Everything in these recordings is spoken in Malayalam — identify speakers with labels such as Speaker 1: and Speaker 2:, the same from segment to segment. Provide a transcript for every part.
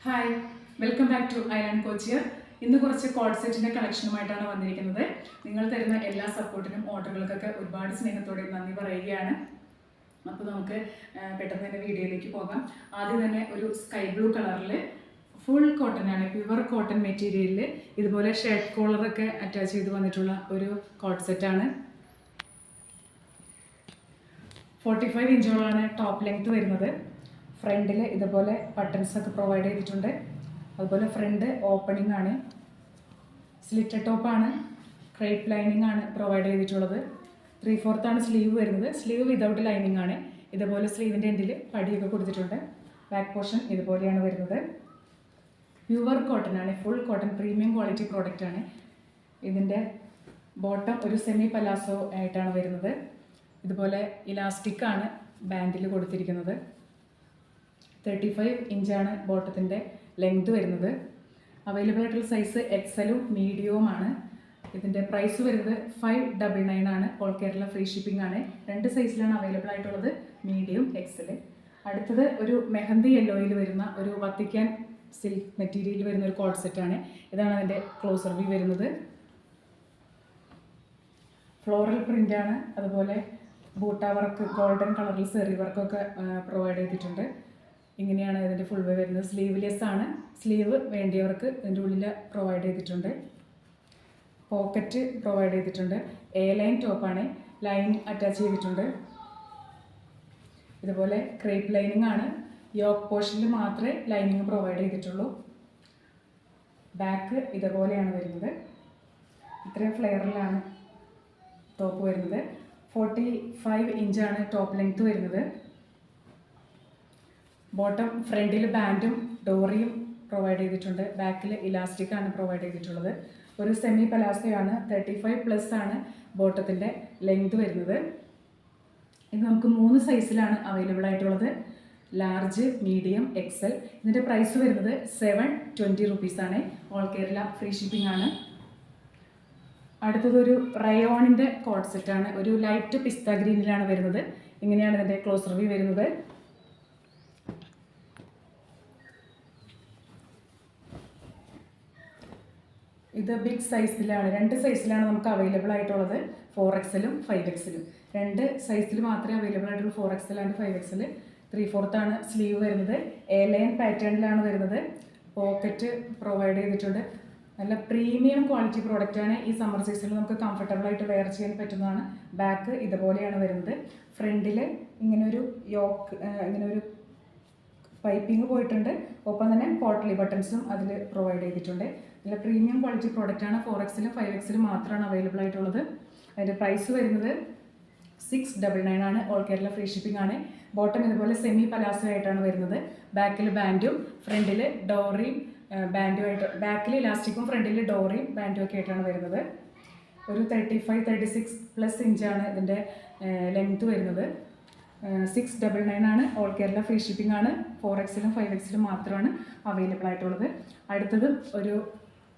Speaker 1: Hi, welcome back to island കോച്ചിയർ. ഇന്ന് കുറച്ച് കോഡ് സെറ്റിൻ്റെ കളക്ഷനുമായിട്ടാണ് വന്നിരിക്കുന്നത്. നിങ്ങൾ തരുന്ന എല്ലാ സപ്പോർട്ടിനും ഓർഡറുകൾക്കൊക്കെ ഒരുപാട് സ്നേഹത്തോടെ നന്ദി പറയുകയാണ്. അപ്പോൾ നമുക്ക് പെട്ടെന്ന് തന്നെ വീഡിയോയിലേക്ക് പോകാം. ആദ്യം തന്നെ ഒരു സ്കൈ ബ്ലൂ കളറിൽ ഫുൾ കോട്ടൺ ആണ്, പ്യുവർ കോട്ടൺ മെറ്റീരിയലിൽ ഇതുപോലെ ഷർട്ട് കോളറൊക്കെ അറ്റാച്ച് ചെയ്ത് വന്നിട്ടുള്ള ഒരു കോഡ് സെറ്റാണ്. 45 ഇഞ്ചോളാണ് ടോപ്പ് ലെങ്ത് വരുന്നത്. ഫ്രണ്ടിൽ ഇതുപോലെ ബട്ടൺസ് ഒക്കെ പ്രൊവൈഡ് ചെയ്തിട്ടുണ്ട്. അതുപോലെ ഫ്രണ്ട് ഓപ്പണിംഗ് ആണ്, സ്ലിറ്റഡ് ടോപ്പാണ്, ക്രേപ്പ് ലൈനിങ് ആണ് പ്രൊവൈഡ് ചെയ്തിട്ടുള്ളത്. 3/4 ആണ് സ്ലീവ് വരുന്നത്. സ്ലീവ് വിതൗട്ട് ലൈനിങ് ആണ്. ഇതുപോലെ സ്ലീവിൻ്റെ എൻഡിൽ പടിയൊക്കെ കൊടുത്തിട്ടുണ്ട്. ബാക്ക് പോർഷൻ ഇതുപോലെയാണ് വരുന്നത്. പ്യുവർ കോട്ടൺ ആണ്, full cotton, premium quality product ആണ്. ഇതിൻ്റെ ബോട്ടം ഒരു സെമി പലാസോ ആയിട്ടാണ് വരുന്നത്. ഇതുപോലെ ഇലാസ്റ്റിക് ആണ് ബാൻഡിൽ കൊടുത്തിരിക്കുന്നത്. 35 ഇഞ്ചാണ് ബോട്ടത്തിൻ്റെ ലെങ്ത് വരുന്നത്. അവൈലബിൾ ആയിട്ടുള്ള സൈസ് എക്സലും മീഡിയവുമാണ്. ഇതിൻ്റെ പ്രൈസ് വരുന്നത് 599 ആണ്. ഓൾ കേരള ഫ്രീ ഷിപ്പിംഗ് ആണ്. 2 സൈസിലാണ് അവൈലബിൾ ആയിട്ടുള്ളത്, മീഡിയം എക്സൽ. അടുത്തത് ഒരു മെഹന്തി യെല്ലോയിൽ വരുന്ന ഒരു വത്തിക്കാൻ സിൽക്ക് മെറ്റീരിയൽ വരുന്ന ഒരു കോഡ് സെറ്റാണ്. ഇതാണ് അതിൻ്റെ ക്ലോസർ വ്യൂ വരുന്നത്. ഫ്ലോറൽ പ്രിൻ്റാണ്. അതുപോലെ ബൂട്ട വർക്ക്, ഗോൾഡൻ കളറിൽ സെറി വർക്കൊക്കെ പ്രൊവൈഡ് ചെയ്തിട്ടുണ്ട്. ഇങ്ങനെയാണ് ഇതിൻ്റെ ഫുൾ വേ വരുന്നത്. സ്ലീവ്ലെസ് ആണ്. സ്ലീവ് വേണ്ടിയവർക്ക് ഇതിൻ്റെ ഉള്ളിൽ പ്രൊവൈഡ് ചെയ്തിട്ടുണ്ട്. പോക്കറ്റ് പ്രൊവൈഡ് ചെയ്തിട്ടുണ്ട്. എ ലൈൻ ടോപ്പാണ്, ലൈൻ അറ്റാച്ച് ചെയ്തിട്ടുണ്ട്. ഇതുപോലെ ക്രേപ്പ് ലൈനിങ് ആണ്. യോക്ക് പോർഷനിൽ മാത്രമേ ലൈനിങ് പ്രൊവൈഡ് ചെയ്തിട്ടുള്ളൂ. ബാക്ക് ഇതുപോലെയാണ് വരുന്നത്. ഇത്രയും ഫ്ലെയറിലാണ് ടോപ്പ് വരുന്നത്. 45 ഇഞ്ചാണ് ടോപ്പ് ലെങ്ത് വരുന്നത്. ബോട്ടം ഫ്രണ്ടിൽ ബാൻഡും ഡോറിയും പ്രൊവൈഡ് ചെയ്തിട്ടുണ്ട്. ബാക്കിൽ ഇലാസ്റ്റിക് ആണ് പ്രൊവൈഡ് ചെയ്തിട്ടുള്ളത്. ഒരു സെമി പലാസോയാണ്. 35+ ആണ് ബോട്ടത്തിൻ്റെ ലെങ്ത് വരുന്നത്. ഇത് നമുക്ക് 3 സൈസിലാണ് അവൈലബിൾ ആയിട്ടുള്ളത്, ലാർജ്, മീഡിയം, എക്സൽ. ഇതിൻ്റെ പ്രൈസ് വരുന്നത് 720 റുപ്പീസാണ്. ഓൾ കേരള ഫ്രീ ഷിപ്പിംഗ് ആണ്. അടുത്തതൊരു റയോണിൻ്റെ കോഡ് സെറ്റാണ്. ഒരു ലൈറ്റ് പിസ്ത ഗ്രീനിലാണ് വരുന്നത്. ഇങ്ങനെയാണ് ഇതിൻ്റെ ക്ലോസർ വ്യൂ വരുന്നത്. ഇത് ബിഗ് സൈസിലാണ്. 2 സൈസിലാണ് നമുക്ക് അവൈലബിൾ ആയിട്ടുള്ളത്, 4XL-ഉം 5XL-ഉം. 2 സൈസിൽ മാത്രമേ അവൈലബിൾ ആയിട്ടുള്ളൂ, 4XL ആൻഡ് 5XL. 3/4 ആണ് സ്ലീവ് വരുന്നത്. എ ലൈൻ പാറ്റേണിലാണ് വരുന്നത്. പോക്കറ്റ് പ്രൊവൈഡ് ചെയ്തിട്ടുണ്ട്. നല്ല പ്രീമിയം ക്വാളിറ്റി പ്രോഡക്റ്റാണ്. ഈ സമ്മർ സീസണിൽ നമുക്ക് കംഫർട്ടബിൾ ആയിട്ട് വെയർ ചെയ്യാൻ പറ്റുന്നതാണ്. ബാക്ക് ഇതുപോലെയാണ് വരുന്നത്. ഫ്രണ്ടിൽ ഇങ്ങനൊരു യോക്ക്, ഇങ്ങനൊരു പൈപ്പിംഗ് പോയിട്ടുണ്ട്. ഒപ്പം തന്നെ പോട്ട്ലി ബട്ടൺസും അതിൽ പ്രൊവൈഡ് ചെയ്തിട്ടുണ്ട്. നല്ല പ്രീമിയം ക്വാളിറ്റി പ്രോഡക്റ്റാണ്. 4XL-ഉം 5XL-ഉം മാത്രമാണ് അവൈലബിൾ ആയിട്ടുള്ളത്. അതിൻ്റെ പ്രൈസ് വരുന്നത് 699 ആണ്. ഓൾ കേരള ഫ്രീ ഷിപ്പിംഗ് ആണ്. ബോട്ടം ഇതുപോലെ സെമി പലാസോ ആയിട്ടാണ് വരുന്നത്. ബാക്കിൽ ബാൻഡും ഫ്രണ്ടിൽ ഡോറിയും ബാൻഡുമായിട്ട്, ബാക്കിൽ ഇലാസ്റ്റിക്കും ഫ്രണ്ടിൽ ഡോറിയും ബാൻഡും ഒക്കെ ആയിട്ടാണ് വരുന്നത്. ഒരു 35-36+ ഇഞ്ചാണ് ഇതിൻ്റെ ലെങ്ത് വരുന്നത്. 699 ആണ്. ഓൾ കേരള ഫ്രീ ഷിപ്പിംഗ് ആണ്. 4XL-ഉം 5XL-ഉം മാത്രമാണ് അവൈലബിൾ ആയിട്ടുള്ളത്. അടുത്തത് ഒരു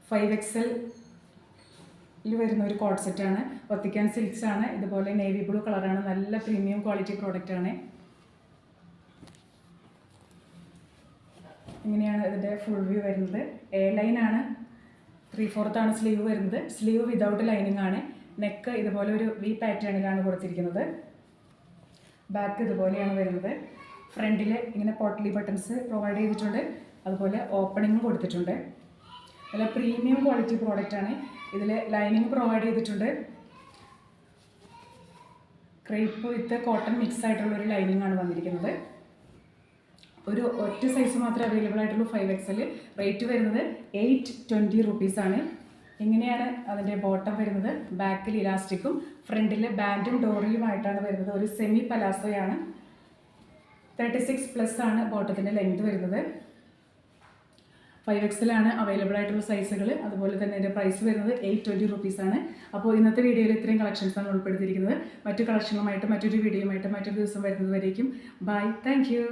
Speaker 1: 5XL-ൽ വരുന്ന ഒരു കോഡ് സെറ്റാണ്. വത്തിക്കാൻ സിൽക്സ് ആണ്. ഇതുപോലെ നേവി ബ്ലൂ കളറാണ്. നല്ല പ്രീമിയം ക്വാളിറ്റി പ്രോഡക്റ്റ് ആണ്. ഇങ്ങനെയാണ് ഇതിൻ്റെ ഫുൾ വ്യൂ വരുന്നത്. എ ലൈൻ ആണ്. 3/4 ആണ് സ്ലീവ് വരുന്നത്. സ്ലീവ് വിതൗട്ട് ലൈനിങ് ആണ്. നെക്ക് ഇതുപോലെ ഒരു വി പാറ്റേണിലാണ് കൊടുത്തിരിക്കുന്നത്. ബാക്ക് ഇതുപോലെയാണ് വരുന്നത്. ഫ്രണ്ടിൽ ഇങ്ങനെ പോട്ട്ലി ബട്ടൺസ് പ്രൊവൈഡ് ചെയ്തിട്ടുണ്ട്. അതുപോലെ ഓപ്പണിങ്ങും കൊടുത്തിട്ടുണ്ട്. നല്ല പ്രീമിയം ക്വാളിറ്റി പ്രോഡക്റ്റ് ആണ്. ഇതിൽ ലൈനിങ് പ്രൊവൈഡ് ചെയ്തിട്ടുണ്ട്. ക്രേപ്പ് വിത്ത് കോട്ടൺ മിക്സ് ആയിട്ടുള്ളൊരു ലൈനിങ് ആണ് വന്നിരിക്കുന്നത്. ഒരു ഒറ്റ സൈസ് മാത്രമേ അവൈലബിൾ ആയിട്ടുള്ളൂ, 5XL. റേറ്റ് വരുന്നത് 820 റുപ്പീസാണ്. ഇങ്ങനെയാണ് അതിൻ്റെ ബോട്ടം വരുന്നത്. ബാക്കിൽ ഇലാസ്റ്റിക്കും ഫ്രണ്ടിൽ ബാൻഡും ഡോറിയുമായിട്ടാണ് വരുന്നത്. ഒരു സെമി പലാസോയാണ്. 36+ ആണ് ബോട്ടത്തിൻ്റെ ലെങ്ത് വരുന്നത്. 5XL ആണ് അവൈലബിൾ ആയിട്ടുള്ള സൈസുകൾ. അതുപോലെ തന്നെ ഇതിൻ്റെ പ്രൈസ് വരുന്നത് 820 റുപ്പീസാണ്. അപ്പോൾ ഇന്നത്തെ വീഡിയോയിൽ ഇത്രയും കളക്ഷൻസാണ് ഉൾപ്പെടുത്തിയിരിക്കുന്നത്. മറ്റു കളക്ഷനുമായിട്ട് മറ്റൊരു വീഡിയോയുമായിട്ട് മറ്റൊരു ദിവസം വരുന്നത് വരേക്കും ബൈ. Thank you.